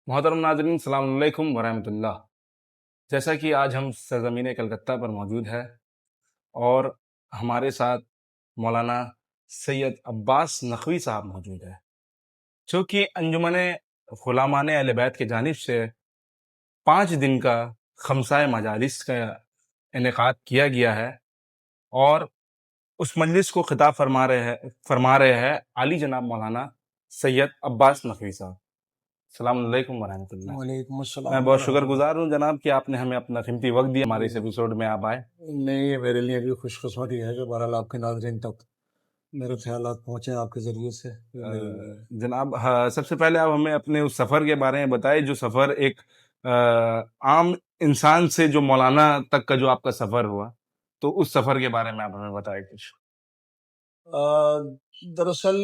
محترم ناظرین، السلام علیکم ورحمۃ اللہ۔ جیسا کہ آج ہم سرزمین کلکتہ پر موجود ہے اور ہمارے ساتھ مولانا سید عباس نقوی صاحب موجود ہے، جو کہ انجمن غلامان اہل بیت کی جانب سے 5 دن کا خمسۂ مجالس کا انعقاد کیا گیا ہے، اور اس مجلس کو خطاب فرما رہے ہیں عالی جناب مولانا سید عباس نقوی صاحب۔ السلام علیکم ورحمۃ اللہ۔ وعلیکم السلام۔ میں بہت شکر گزار ہوں جناب کہ آپ نے ہمیں اپنا قیمتی وقت دیا، ہمارے اس ایپیسوڈ میں آپ آئے۔ نہیں، یہ میرے لیے بھی خوش قسمتی ہے کہ بہرحال آپ کے ناظرین تک میرے خیالات پہنچے آپ کے ذریعے سے۔ جناب سب سے پہلے آپ ہمیں اپنے اس سفر کے بارے میں بتائیں، جو سفر ایک عام انسان سے جو مولانا تک کا جو آپ کا سفر ہوا، تو اس سفر کے بارے میں آپ ہمیں بتائیں کچھ۔ دراصل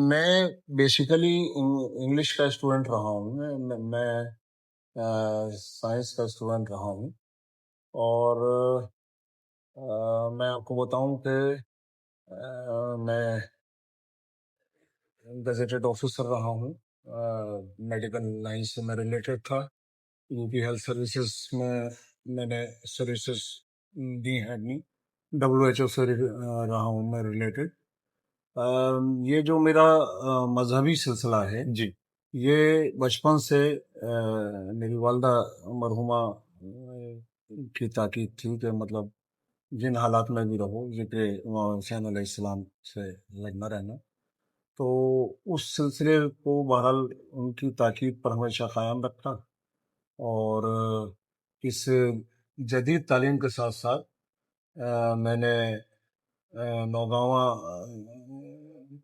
میں بیسیکلی انگلش کا اسٹوڈنٹ رہا ہوں، میں سائنس کا اسٹوڈنٹ رہا ہوں، اور میں آپ کو بتاؤں کہ میں گزیٹڈ آفیسر رہا ہوں، میڈیکل لائن سے میں ریلیٹڈ تھا۔ یو پی ہیلتھ سروسز میں نے سروسز دی ہیں اپنی، WHO سے رہا ہوں میں ریلیٹڈ۔ یہ جو میرا مذہبی سلسلہ ہے جی، یہ بچپن سے میری والدہ مرحومہ کی تاکید تھی کہ مطلب جن حالات میں بھی رہو ذکر امام حسین علیہ السلام سے لگنا رہنا، تو اس سلسلے کو بہرحال ان کی تاکید پر ہمیشہ قائم رکھا، اور اس جدید تعلیم کے ساتھ ساتھ میں نے نوگاواں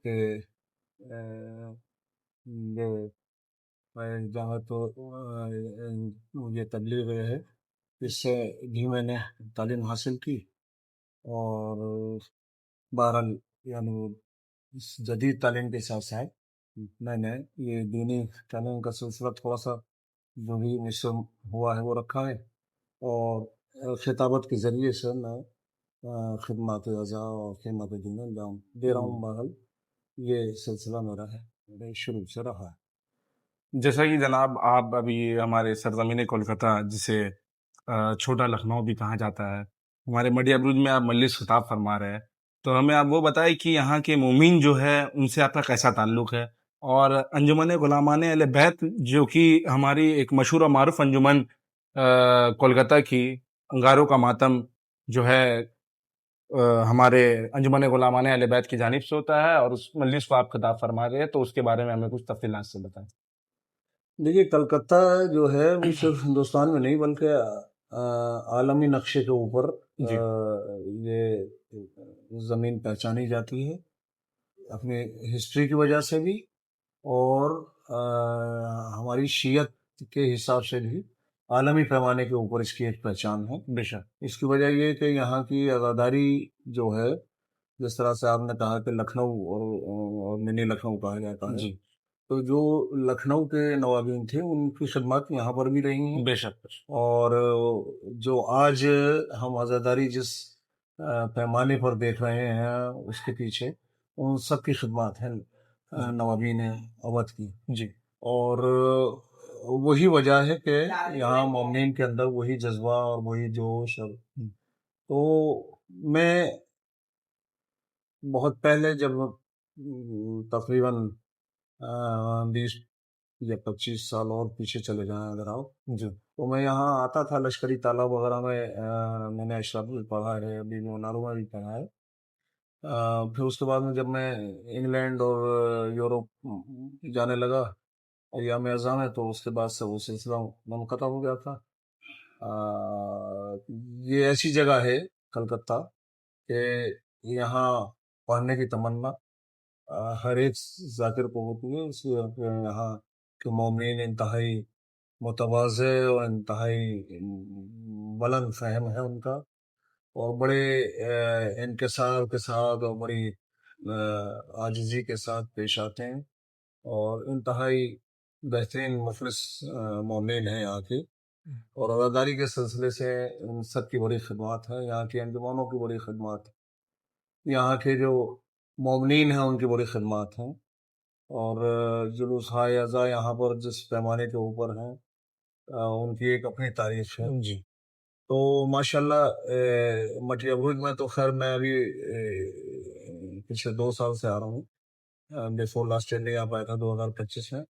کے جہاں تو یہ تبلیغ ہے، اس سے بھی میں نے تعلیم حاصل کی، اور بہرحال یعنی اس جدید تعلیم کے ساتھ ساتھ میں نے یہ دینی تعلیم کا سلسلہ تھوڑا سا جو بھی مجھ سے ہوا ہے وہ رکھا ہے، اور خطابت کے ذریعے سے میں خدمات اعضاء اور خدمات دین انجام دے رہا ہوں۔ بہرحال یہ سلسلہ میرا ہے، میرے شروع سے رہا ہے۔ جیسا کہ جناب آپ ابھی ہمارے سرزمین کولکتہ، جسے چھوٹا لکھنؤ بھی کہا جاتا ہے، ہمارے مڈیا برج میں آپ مجلس خطاب فرما رہے ہیں، تو ہمیں آپ وہ بتائیں کہ یہاں کے مومین جو ہے ان سے آپ کا کیسا تعلق ہے، اور انجمن غلامان اہل بیت جو کہ ہماری ایک مشہور و معروف انجمن کولکتہ کی انگاروں کا ماتم جو ہے ہمارے انجمن غلامان اہل بیت کی جانب سے ہوتا ہے، اور اس مجلس کو آپ خطاب فرما رہے ہیں، تو اس کے بارے میں ہمیں کچھ تفصیلات سے بتائیں۔ دیکھیے، کلکتہ جو ہے وہ صرف ہندوستان میں نہیں بلکہ عالمی نقشے کے اوپر یہ زمین پہچانی جاتی ہے، اپنی ہسٹری کی وجہ سے بھی، اور ہماری شیعت کے حساب سے بھی عالمی پیمانے کے اوپر اس کی ایک پہچان ہے۔ بے شک۔ اس کی وجہ یہ کہ یہاں کی عزاداری جو ہے، جس طرح سے آپ نے کہا کہ لکھنؤ اور منی لکھنؤ کہا جاتا ہے، جی، تو جو لکھنؤ کے نوابین تھے ان کی خدمات یہاں پر بھی رہی ہیں، بے شک۔ اور جو آج ہم عزاداری جس پیمانے پر دیکھ رہے ہیں اس کے پیچھے ان سب کی خدمات ہیں نوابین اودھ کی۔ جی، اور وہی وجہ ہے کہ یہاں مومنین کے اندر وہی جذبہ اور وہی جوش، اور تو میں بہت پہلے جب تقریباً 20 یا 25 سال اور پیچھے چلے جائیں اگر آپ، جی، تو میں یہاں آتا تھا لشکری تالاب وغیرہ میں نے اشراف بھی پڑھا ہے، ابھی مناروں بھی پڑھا ہے۔ پھر اس کے بعد میں جب میں انگلینڈ اور یورپ جانے لگا ایام اعزاں میں، تو اس کے بعد سے وہ سلسلہ منقطع ہو گیا تھا۔ یہ ایسی جگہ ہے کلکتہ کہ یہاں پڑھنے کی تمنا ہر ایک ذاکر کو ہوتی ہے، اس لیے یہاں کے مومنین انتہائی متواضع اور انتہائی بلند فہم ہے ان کا، اور بڑے انکسار کے ساتھ اور بڑی عاجزی کے ساتھ پیش آتے ہیں، اور انتہائی بہترین مخلص مومنین ہیں یہاں کے، اور عزاداری کے سلسلے سے ان سب کی بڑی خدمات ہیں، یہاں کی انجمنوں کی بڑی خدمات، یہاں کے جو مومنین ہیں ان کی بڑی خدمات ہیں۔ اور جلوس ہائے اعضا یہاں پر جس پیمانے کے اوپر ہیں ان کی ایک اپنی تاریخ ہے. جی تو ماشاء اللہ مٹی ابروج میں تو خیر میں ابھی پچھلے 2 سال سے آ رہا ہوں. بیفور لاسٹ ایئر نہیں آ پایا تھا 2025 میں.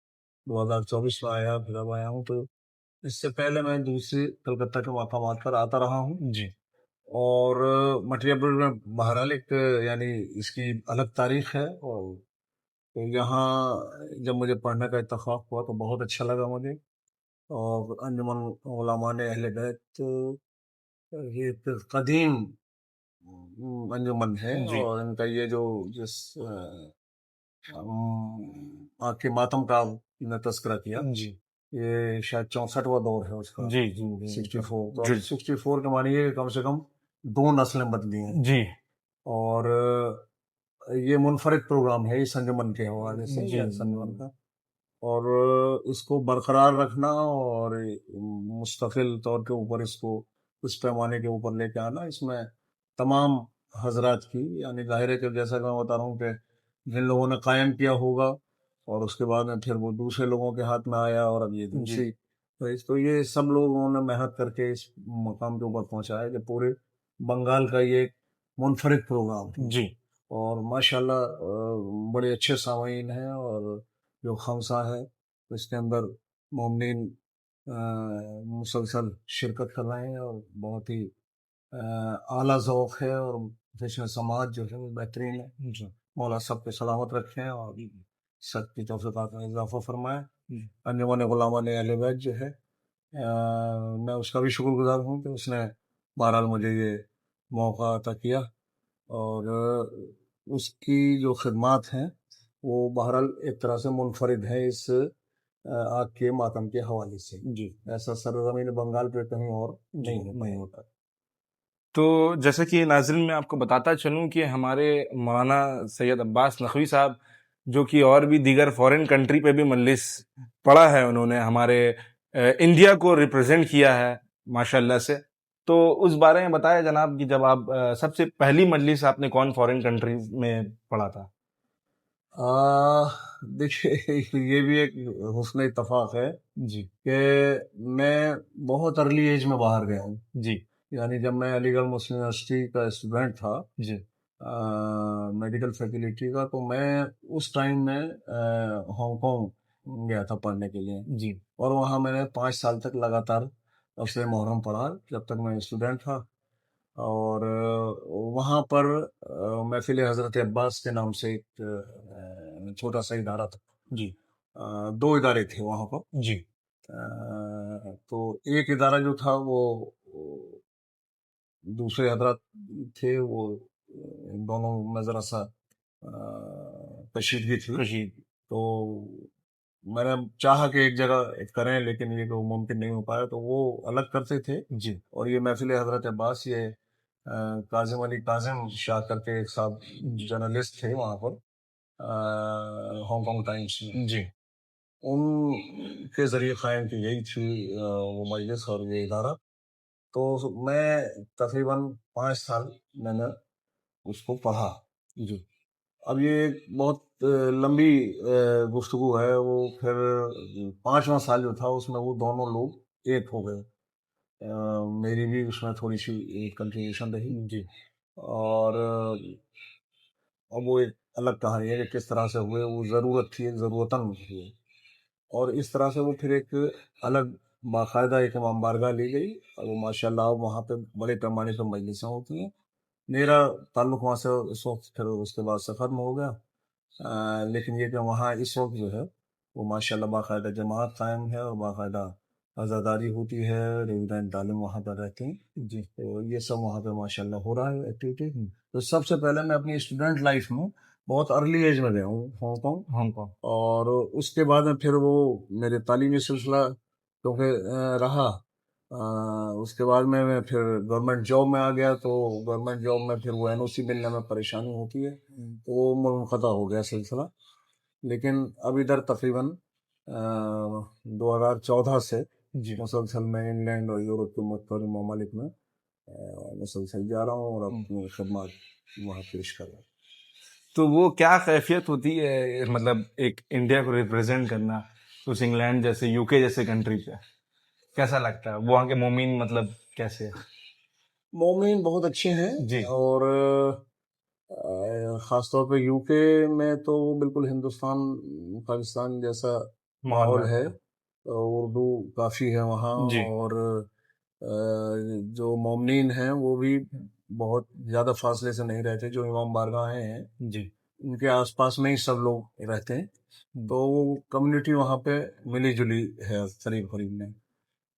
2024 میں آیا پھر اب آیا ہوں. تو اس سے پہلے میں دوسری کلکتہ کے مقامات پر آتا رہا ہوں. جی اور مٹی ابروج میں بہرحال ایک یعنی اس کی الگ تاریخ ہے. اور تو یہاں جب مجھے پڑھنے کا اتفاق ہوا تو بہت اچھا لگا مجھے. اور انجمن علماء اہل بیت یہ ایک قدیم انجمن ہے. جی اور ان کا یہ جو جس آپ کے ماتم کا نے تذکرہ کیا جی یہ شاید 64واں دور ہے اس کا. جی جی 64 تو جی 64 کے معنی یہ کم سے کم 2 نسلیں بدلی ہیں. جی اور یہ منفرد پروگرام ہے اس انجمن کے حوالے سے جی اس انجمن کا. اور اس کو برقرار رکھنا اور مستقل طور کے اوپر اس کو اس پیمانے کے اوپر لے کے آنا اس میں تمام حضرات کی یعنی ظاہر ہے کہ جیسا کہ میں بتا رہا ہوں کہ جن لوگوں نے قائم کیا ہوگا اور اس کے بعد میں پھر وہ دوسرے لوگوں کے ہاتھ میں آیا اور اب یہ دوسری تو یہ سب لوگوں نے محنت کر کے اس مقام کے اوپر پہنچایا کہ پورے بنگال کا یہ ایک منفرد پروگرام ہے. جی اور ماشاءاللہ بڑے اچھے سامعین ہیں. اور جو خمسہ ہے اس کے اندر مومنین مسلسل شرکت کر رہے ہیں اور بہت ہی اعلیٰ ذوق ہے. اور جشن سماعت جو ہے وہ بہترین ہے. مولا سب پہ سلامت رکھیں اور سب کی توفیقات میں اضافہ فرمائیں. انجمن علماء اہل بیت جو ہے میں اس کا بھی شکر گزار ہوں کہ اس نے بہرحال مجھے یہ موقع عطا کیا. اور اس کی جو خدمات ہیں وہ بہرحال ایک طرح سے منفرد ہے اس آگ کے ماتم کے حوالے سے. جی ایسا سرزمین بنگال پہ کہیں اور نہیں ہوتا. تو جیسا کہ ناظرین میں آپ کو بتاتا چلوں کہ ہمارے مولانا سید عباس نقوی صاحب جو کہ اور بھی دیگر فورن کنٹری پہ بھی مجلس پڑھا ہے، انہوں نے ہمارے انڈیا کو ریپرزینٹ کیا ہے ماشاءاللہ سے. تو اس بارے میں بتایا جناب کہ جب آپ سب سے پہلی مجلس آپ نے کون فورن کنٹریز میں پڑھا تھا؟ دیکھیے یہ بھی ایک حسن اتفاق ہے جی کہ میں بہت ارلی ایج میں باہر گیا ہوں. جی یعنی جب میں علی گڑھ مسلم یونیورسٹی کا اسٹوڈنٹ تھا جی میڈیکل فیکلٹی کا، تو میں اس ٹائم میں ہانگ کانگ گیا تھا پڑھنے کے لیے. جی اور وہاں میں نے 5 سال تک لگاتار افسر محرم پڑھا جب تک میں اسٹوڈنٹ تھا. اور وہاں پر محفل حضرت عباس کے نام سے ایک چھوٹا سا ادارہ تھا. جی 2 ادارے تھے وہاں پر. جی تو ایک ادارہ جو تھا وہ دوسرے حضرات تھے، وہ دونوں میں ذرا سا کشیدگی تھی. تو میں نے چاہا کہ ایک جگہ کریں لیکن یہ تو ممکن نہیں ہو پایا، تو وہ الگ کرتے تھے. جی اور یہ محفل حضرت عباس یہ کاظم علی کاظم شاہ کر کے ایک صاحب جرنلسٹ تھے وہاں پر ہانگ کانگ ٹائمس میں. جی ان کے ذریعے قائم کی گئی تھی وہ مجلس اور یہ ادارہ. تو میں تقریباً 5 سال میں نے اس کو پڑھا. جی اب یہ ایک بہت لمبی گفتگو ہے. وہ پھر 5واں سال جو تھا اس میں وہ دونوں لوگ ایک ہو گئے. میری بھی اس میں تھوڑی سی کنٹریبیوشن رہی. جی اور اب وہ ایک الگ کہانی ہے کہ کس طرح سے ہوئے. وہ ضرورت تھی، ایک ضرورتاً ہوئے. اور اس طرح سے وہ پھر ایک الگ باقاعدہ ایک امام بارگاہ لی گئی. اور وہ ماشاء اللہ وہاں پہ بڑے پیمانے پر مجلسیں ہوتی ہیں. میرا تعلق وہاں سے اس وقت پھر اس کے بعد سے ختم ہو گیا. لیکن یہ کہ وہاں اس وقت جو ہے وہ ماشاء اللہ باقاعدہ جماعت قائم ہے اور باقاعدہ عزاداری ہوتی ہے. ریزیڈنٹ عالم وہاں پر رہتے ہیں. جی تو یہ سب وہاں پہ ماشاء اللہ ہو رہا ہے ایکٹیویٹی. تو سب سے پہلے میں اپنی اسٹوڈنٹ لائف میں بہت ارلی ایج میں گیا ہوں ہانگ کانگ. اور اس کے بعد میں پھر وہ میرے تعلیمی سلسلہ کیونکہ رہا. اس کے بعد میں پھر گورنمنٹ جاب میں آ گیا. تو گورنمنٹ جاب میں پھر وہ NOC ملنے میں پریشانی ہوتی ہے تو وہ منقطع ہو گیا سلسلہ. لیکن اب ادھر تقریباً 2014 سے مسلسل میں انگلینڈ اور یورپ کے مختلف ممالک میں مسلسل جا رہا ہوں اور اپنی خدمات وہاں پیش کر رہا ہوں. تو وہ کیا کیفیت ہوتی ہے مطلب ایک انڈیا کو ریپرزینٹ کرنا اس انگلینڈ جیسے یو کے جیسے کنٹری پہ کیسا لگتا ہے؟ وہاں کے مومن مطلب کیسے ہیں؟ مومن بہت اچھے ہیں جی اور خاص طور پہ یو کے میں تو بالکل ہندوستان پاکستان جیسا ماحول ہے. اردو کافی ہے وہاں جی اور جو مومنین ہیں وہ بھی بہت زیادہ فاصلے سے نہیں رہتے. جو امام بارگاہیں ہیں جی ان کے آس پاس میں ہی سب لوگ رہتے ہیں, تو وہ کمیونٹی وہاں پہ ملی جلی ہے قریب قریب میں.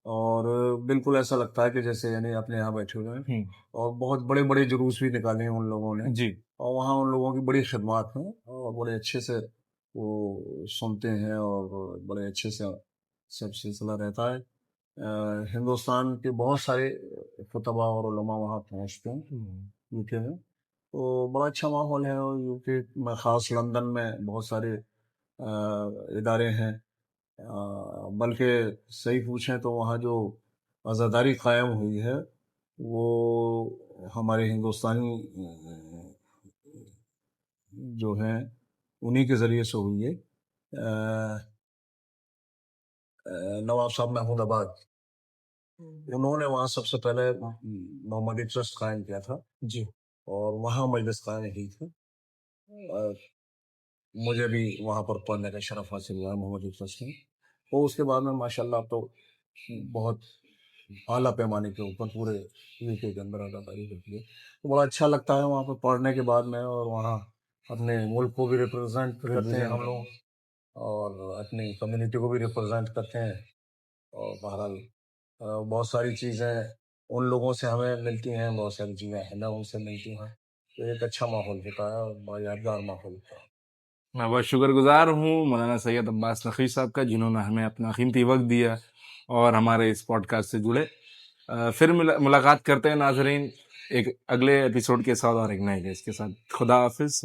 اور بالکل ایسا لگتا ہے کہ جیسے یعنی اپنے یہاں بیٹھے ہوئے ہیں. اور بہت بڑے بڑے جلوس بھی نکالے ہیں ان لوگوں نے, جی اور وہاں ان لوگوں کی بڑی خدمات ہیں اور بڑے اچھے سے وہ سنتے ہیں اور بڑے اچھے سے سب سلسلہ رہتا ہے. ہندوستان کے بہت سارے خطبہ اور علماء وہاں پہنچتے ہیں یو کے میں, تو بڑا اچھا ماحول ہے. اور یو کے میں خاص لندن میں بہت سارے ادارے ہیں, بلکہ صحیح پوچھیں تو وہاں جو عزاداری قائم ہوئی ہے وہ ہمارے ہندوستانی جو ہیں انہی کے ذریعے سے ہوئی ہے. نواب صاحب محمود آباد انہوں نے وہاں سب سے پہلے محمدی ٹرسٹ قائم کیا تھا جی, اور وہاں مجلس قائم کی تھی. مجھے بھی وہاں پر پڑھنے کا شرف حاصل ہوا ہے محمدی ٹرسٹ میں. اور اس کے بعد میں ماشاءاللہ اب تو بہت اعلیٰ پیمانے کے اوپر پورے یو کے اندر اداکاری کرتی ہے. تو بڑا اچھا لگتا ہے وہاں پہ پڑھنے کے بعد میں, اور وہاں اپنے ملک کو بھی ریپرزینٹ کرتے ہیں ہم لوگ اور اپنی کمیونٹی کو بھی ریپرزینٹ کرتے ہیں. اور بہرحال بہت ساری چیزیں ان لوگوں سے ہمیں ملتی ہیں, بہت ساری چیزیں ہمیں ان سے ملتی ہیں. تو ایک اچھا ماحول ہوتا ہے اور بڑا یادگار ماحول ہوتا ہے. میں بہت شکر گزار ہوں مولانا سید عباس نقوی صاحب کا, جنہوں نے ہمیں اپنا قیمتی وقت دیا اور ہمارے اس پوڈ کاسٹ سے جڑے. پھر ملاقات کرتے ہیں ناظرین ایک اگلے ایپیسوڈ کے ساتھ اور ایک نئے گیسٹ کے ساتھ. خدا حافظ.